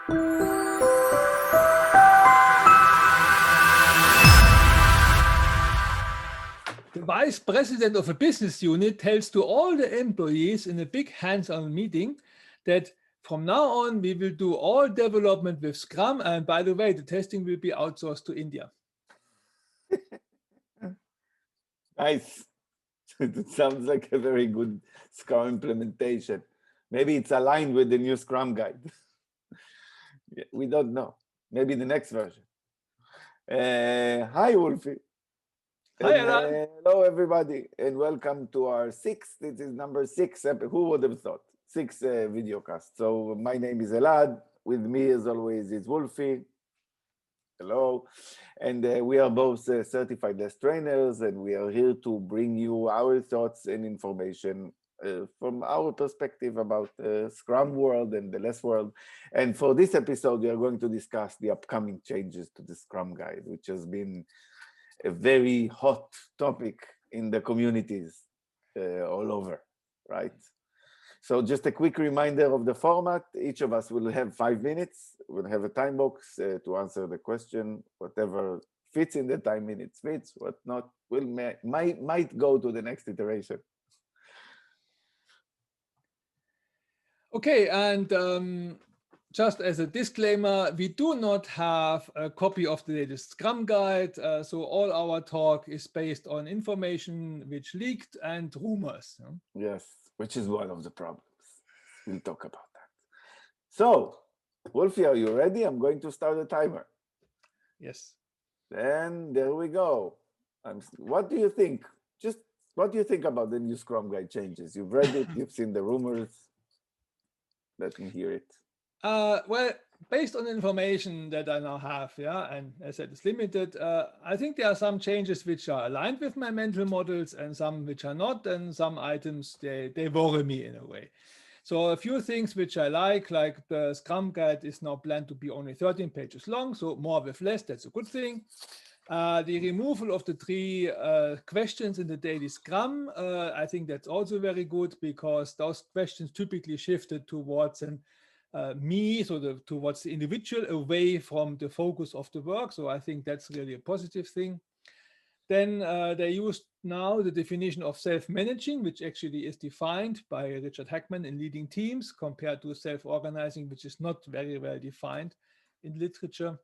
The vice president of a business unit tells to all the employees in a big hands-on meeting that from now on, we will do all development with Scrum. And by the way, the testing will be outsourced to India. Nice. It sounds like a very good Scrum implementation. Maybe it's aligned with the new Scrum guide. We don't know. Maybe the next version. Hi, Wolfi. Hi, Elad. Hello, everybody, and welcome to our sixth. This is number 6. Who would have thought? 6 video cast. So my name is Elad. With me, as always, is Wolfi. Hello. And we are both certified LeSS trainers, and we are here to bring you our thoughts and information from our perspective about Scrum world and the LeSS world. And for this episode, we are going to discuss the upcoming changes to the Scrum guide, which has been a very hot topic in the communities all over, right? So just a quick reminder of the format. Each of us will have 5 minutes. We'll have a time box to answer the question. Whatever fits in the time minutes fits, what not, might go to the next iteration. Okay, and just as a disclaimer, we do not have a copy of the latest Scrum guide. So all our talk is based on information which leaked and rumors. Yes, which is one of the problems. We'll talk about that. So, Wolfi, are you ready? I'm going to start the timer. Yes. Then there we go. What do you think? Just what do you think about the new Scrum guide changes? You've read it, you've seen the rumors. Let me hear it. Well, based on information that I now have, yeah, and as I said, it's limited, I think there are some changes which are aligned with my mental models and some which are not, and some items, they worry me in a way. So a few things which I like the Scrum guide is now planned to be only 13 pages long, so more with less, that's a good thing. The removal of the 3 questions in the daily Scrum, I think that's also very good because those questions typically shifted towards me, so towards the individual, away from the focus of the work. So I think that's really a positive thing. Then they used now the definition of self-managing, which actually is defined by Richard Hackman in leading teams compared to self-organizing, which is not very well defined in literature.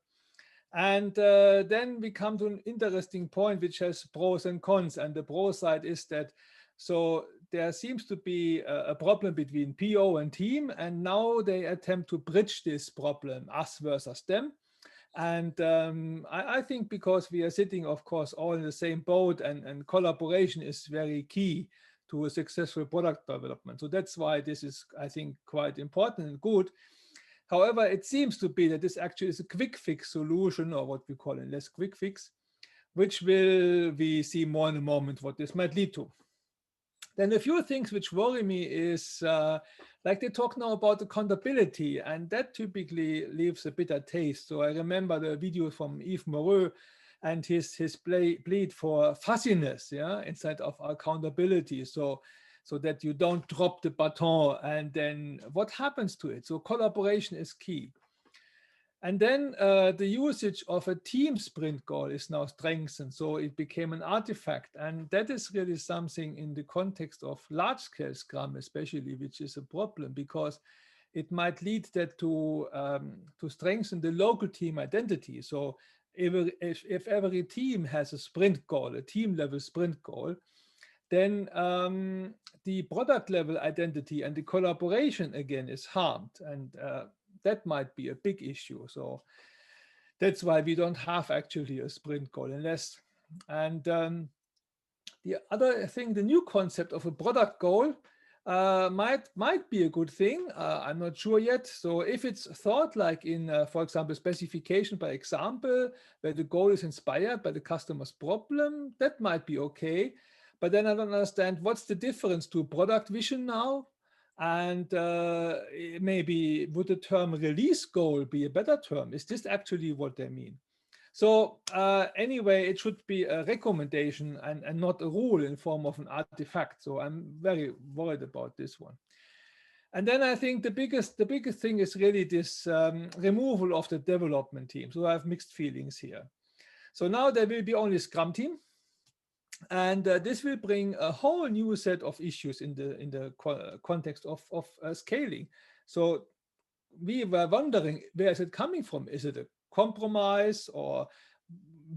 And then we come to an interesting point, which has pros and cons. And the pro side is that, so there seems to be a problem between PO and team, and now they attempt to bridge this problem, us versus them. And I think because we are sitting, of course, all in the same boat, and collaboration is very key to a successful product development. So that's why this is, I think, quite important and good. However, it seems to be that this actually is a quick fix solution, or what we call a LeSS quick fix, which we see more in a moment what this might lead to. Then a few things which worry me is like they talk now about accountability, and that typically leaves a bitter taste. So I remember the video from Yves Moreau and his plead for fuzziness, yeah, instead of accountability. So that you don't drop the baton, and then what happens to it? So collaboration is key. And then the usage of a team sprint goal is now strengthened. So it became an artifact. And that is really something in the context of large-scale Scrum, especially, which is a problem because it might lead that to strengthen the local team identity. So if every team has a sprint goal, a team-level sprint goal, then the product level identity and the collaboration again is harmed, and that might be a big issue. So that's why we don't have actually a sprint goal in LeSS. And the other thing, the new concept of a product goal might be a good thing. I'm not sure yet. So if it's thought like in, for example, specification by example, where the goal is inspired by the customer's problem, that might be okay. But then I don't understand what's the difference to product vision now, and maybe would the term release goal be a better term? Is this actually what they mean? So anyway, it should be a recommendation and not a rule in form of an artifact. So I'm very worried about this one. And then I think the biggest thing is really this removal of the development team. So I have mixed feelings here. So now there will be only Scrum team, and this will bring a whole new set of issues in the context of scaling. So we were wondering, where is it coming from? Is it a compromise, or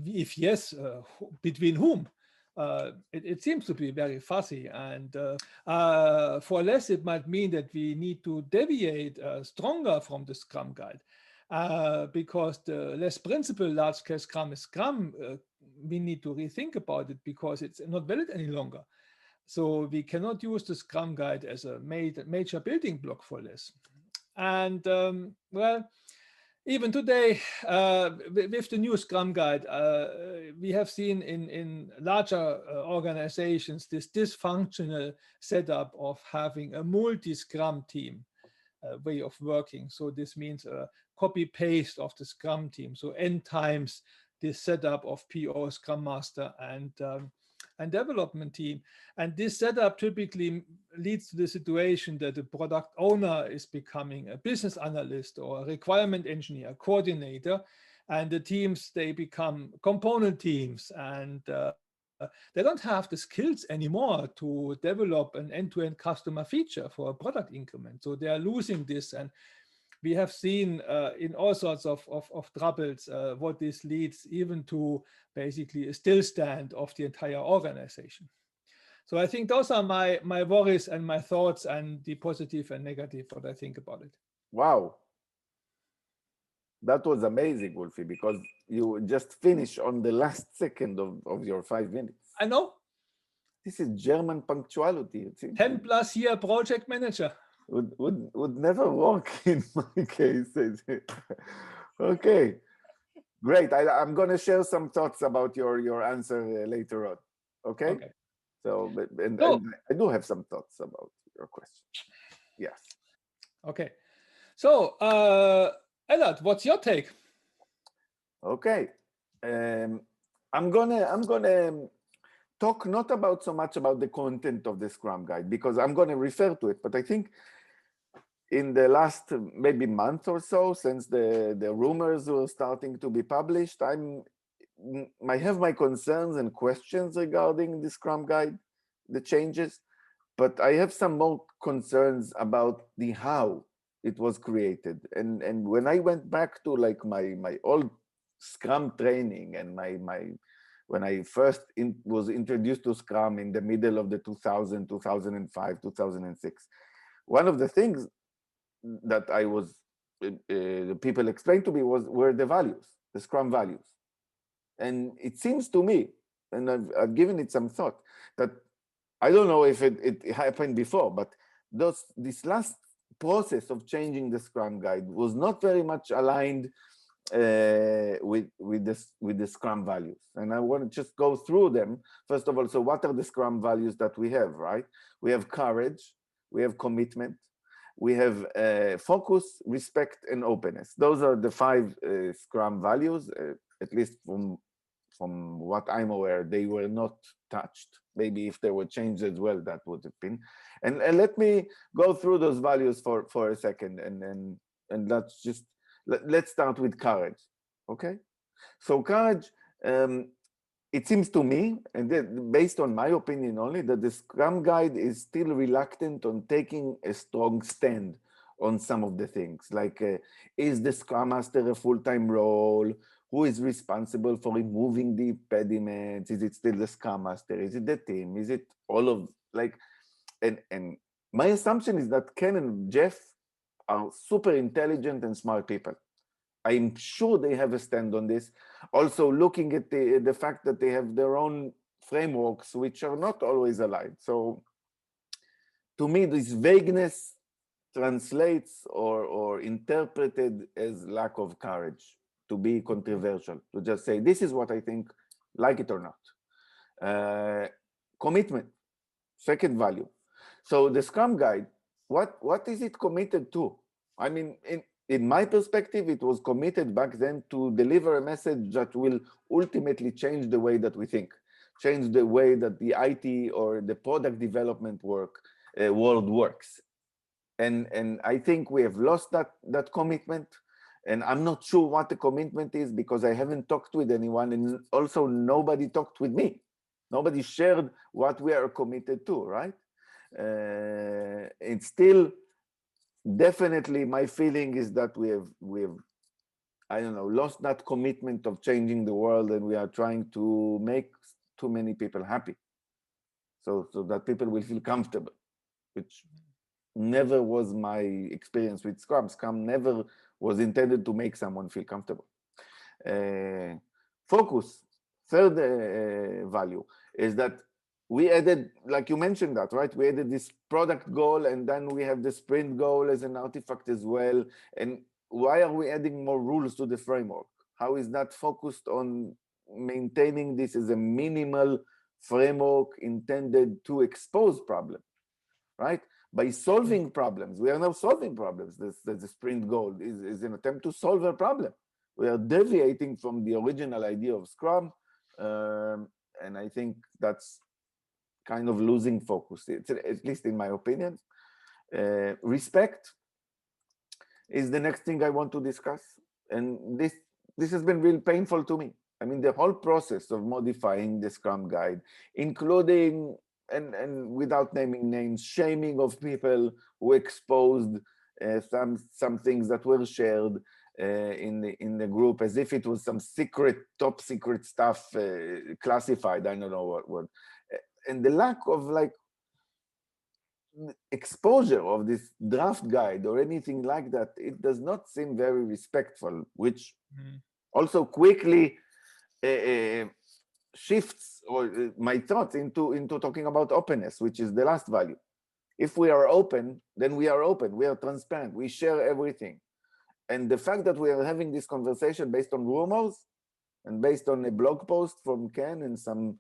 if yes, between whom? It seems to be very fuzzy, and for LeSS, it might mean that we need to deviate stronger from the Scrum guide, because the LeSS principle, large-scale Scrum is Scrum, we need to rethink about it because it's not valid any longer. So we cannot use the Scrum guide as a major building block for LeSS. And well, even today, with the new Scrum guide, we have seen in larger organizations this dysfunctional setup of having a multi-Scrum team way of working. So this means a copy-paste of the Scrum team. So n times this setup of PO, Scrum Master, and development team. And this setup typically leads to the situation that the product owner is becoming a business analyst or a requirement engineer, coordinator, and the teams, they become component teams, and they don't have the skills anymore to develop an end-to-end customer feature for a product increment. So they are losing this, and we have seen in all sorts of troubles what this leads even to basically a still stand of the entire organization. So I think those are my worries and my thoughts, and the positive and negative, what I think about it. Wow. That was amazing, Wolfi, because you just finished on the last second of your 5 minutes. I know. This is German punctuality. 10+ year project manager. Would never work in my case. Okay, great. I'm going to share some thoughts about your answer later on. Okay. So, and I do have some thoughts about your question. Yes. Okay. So, Elad, what's your take? Okay. I'm gonna talk not about so much about the content of the Scrum guide, because I'm going to refer to it, but I think in the last maybe month or so, since the rumors were starting to be published, I have my concerns and questions regarding the Scrum guide, the changes, but I have some more concerns about the how it was created. And when I went back to like my old Scrum training and when I first was introduced to Scrum in the middle of the 2000, 2005, 2006, one of the things that I was, the people explained to me were the values, the Scrum values. And it seems to me, and I've given it some thought, that I don't know if it happened before, but this last process of changing the Scrum guide was not very much aligned with the Scrum values. And I want to just go through them. First of all, so what are the Scrum values that we have, right? We have courage, we have commitment, we have focus, respect, and openness. Those are the 5 Scrum values, at least from what I'm aware. They were not touched. Maybe if they were changed as well, that would have been. And let me go through those values for a second, and let's start with courage. Okay, so courage, it seems to me, and based on my opinion only, that the Scrum guide is still reluctant on taking a strong stand on some of the things, like is the Scrum Master a full-time role? Who is responsible for removing the impediments? Is it still the Scrum Master? Is it the team? Is it all of, like, and my assumption is that Ken and Jeff are super intelligent and smart people. I'm sure they have a stand on this. Also, looking at the fact that they have their own frameworks, which are not always aligned. So to me, this vagueness translates or interpreted as lack of courage, to be controversial, to just say, this is what I think, like it or not. Commitment, second value. So the Scrum guide, what is it committed to? I mean, in my perspective, it was committed back then to deliver a message that will ultimately change the way that we think, change the way that the IT or the product development world works. and I think we have lost that commitment. And I'm not sure what the commitment is because I haven't talked with anyone, and also nobody talked with me. Nobody shared what we are committed to, right? It's still definitely my feeling is that we have I don't know, lost that commitment of changing the world, and we are trying to make too many people happy, so that people will feel comfortable, which never was my experience with Scrum. Scrum never was intended to make someone feel comfortable. Focus, third value, is that we added, like you mentioned that, right? We added this product goal, and then we have the sprint goal as an artifact as well. And why are we adding more rules to the framework? How is that focused on maintaining this as a minimal framework intended to expose problems, right? By solving problems, we are now solving problems. The sprint goal is an attempt to solve a problem. We are deviating from the original idea of Scrum, and I think that's kind of losing focus, at least in my opinion. Respect is the next thing I want to discuss, and this has been real painful to me. I mean, the whole process of modifying the Scrum guide, including and without naming names, shaming of people who exposed some things that were shared in the group as if it was some secret, top secret stuff, classified. I don't know what. And the lack of like exposure of this draft guide or anything like that, it does not seem very respectful, which also quickly shifts my thoughts into talking about openness, which is the last value. If we are open, then we are open, we are transparent, we share everything. And the fact that we are having this conversation based on rumors and based on a blog post from Ken and some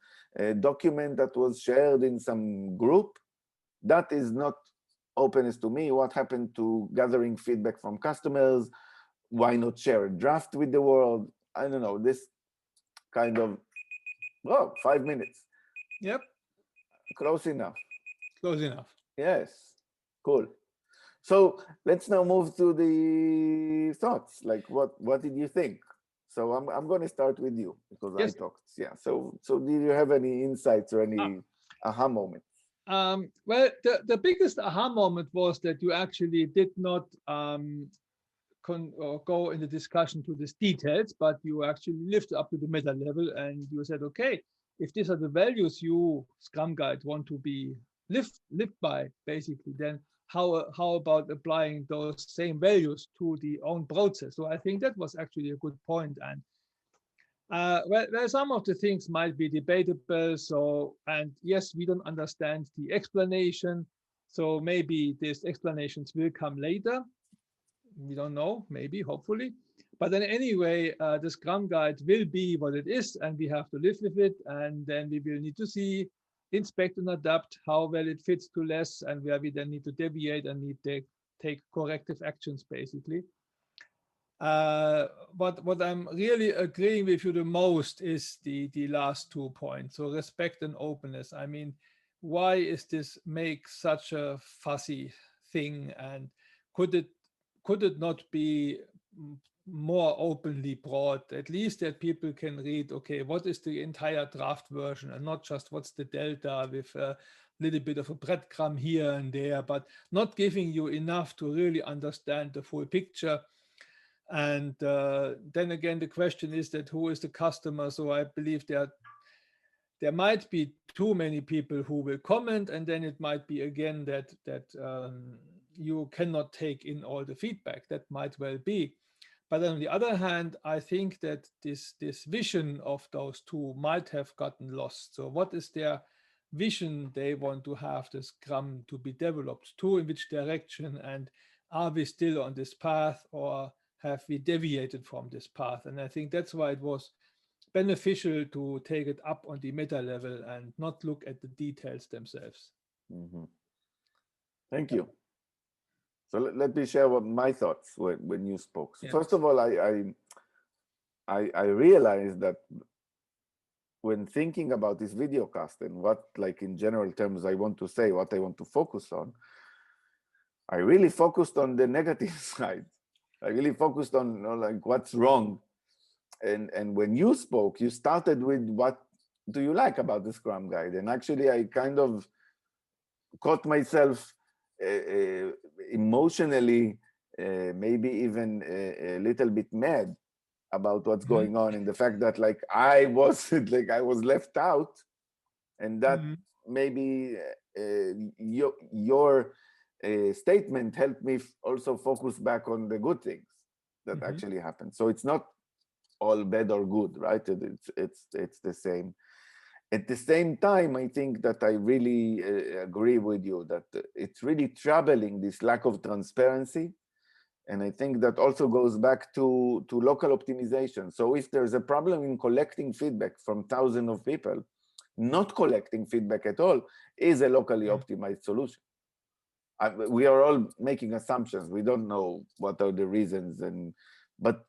document that was shared in some group, that is not openness to me. What happened to gathering feedback from customers? Why not share a draft with the world? I don't know, this kind of, oh, 5 minutes. Yep. Close enough. Close enough. Yes, cool. So let's now move to the thoughts. Like, what did you think? So I'm going to start with you because Yes. I talked. Yeah. So did you have any insights or any aha moments? Well, the biggest aha moment was that you actually did not go in the discussion to these details, but you actually lived up to the meta level and you said, okay, if these are the values you, Scrum Guide, want to be lived by, basically, then how about applying those same values to the own process? So I think that was actually a good point. And well, some of the things might be debatable. So, and yes, we don't understand the explanation. So maybe these explanations will come later. We don't know, maybe, hopefully. But then anyway, the Scrum Guide will be what it is, and we have to live with it. And then we will need to see, inspect and adapt how well it fits to LeSS, and where we then need to deviate and need to take corrective actions, basically. What I'm really agreeing with you the most is the last 2 points. So respect and openness. I mean, why is this make such a fussy thing? And could it not be more openly brought, at least that people can read, okay, what is the entire draft version, and not just what's the delta with a little bit of a breadcrumb here and there, but not giving you enough to really understand the full picture. And then again, the question is that who is the customer? So I believe there might be too many people who will comment, and then it might be again that you cannot take in all the feedback. That might well be. But on the other hand, I think that this vision of those two might have gotten lost. So what is their vision they want to have the Scrum to be developed to, in which direction, and are we still on this path, or have we deviated from this path? And I think that's why it was beneficial to take it up on the meta level and not look at the details themselves. Mm-hmm. Thank you. So let me share what my thoughts when you spoke. So first of all, I realized that when thinking about this video cast and what, like in general terms, I want to say, what I want to focus on, I really focused on the negative side. I really focused on like what's wrong. And when you spoke, you started with what do you like about the Scrum Guide? And actually, I kind of caught myself emotionally, maybe even a little bit mad about what's going on, and the fact that like I was like I was left out, and that maybe your statement helped me also focus back on the good things that actually happened. So it's not all bad or good, right? It's the same. At the same time, I think that I really agree with you that it's really troubling, this lack of transparency. And I think that also goes back to local optimization. So if there's a problem in collecting feedback from thousands of people, not collecting feedback at all is a locally optimized solution. We are all making assumptions. We don't know what are the reasons, but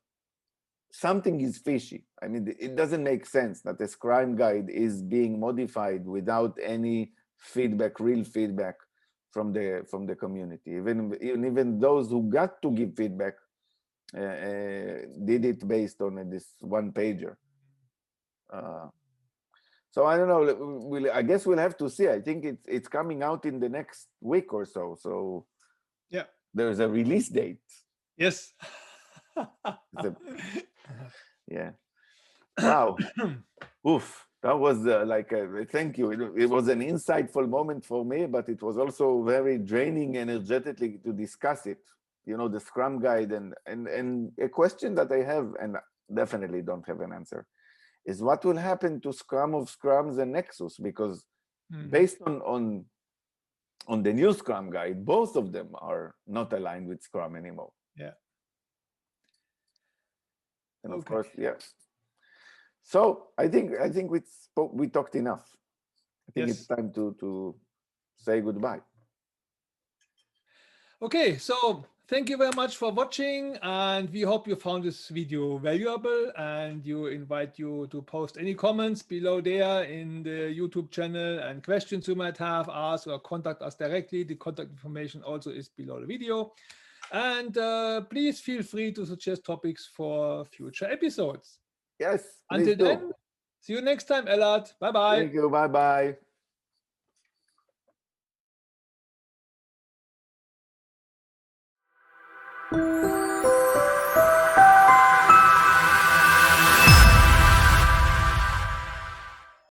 something is fishy. I mean, it doesn't make sense that a Scrum Guide is being modified without any feedback, real feedback from the community. Even those who got to give feedback did it based on this one pager. So I don't know. I guess we'll have to see. I think it's coming out in the next week or so. So yeah, there's a release date. Yes. Yeah. Wow. Oof. That was like thank you. It was an insightful moment for me, but it was also very draining energetically to discuss it. You know, the Scrum Guide and a question that I have, and definitely don't have an answer, is what will happen to Scrum of Scrums and Nexus? Because based on the new Scrum Guide, both of them are not aligned with Scrum anymore. Yeah. And of course, yes. So I think we talked enough. I think it's time to say goodbye. Okay, so thank you very much for watching, and we hope you found this video valuable, and you invite you to post any comments below there in the YouTube channel, and questions you might have, ask or contact us directly. The contact information also is below the video. And please feel free to suggest topics for future episodes. Yes, Until then, see you next time, Elad. Bye-bye. Thank you. Bye-bye.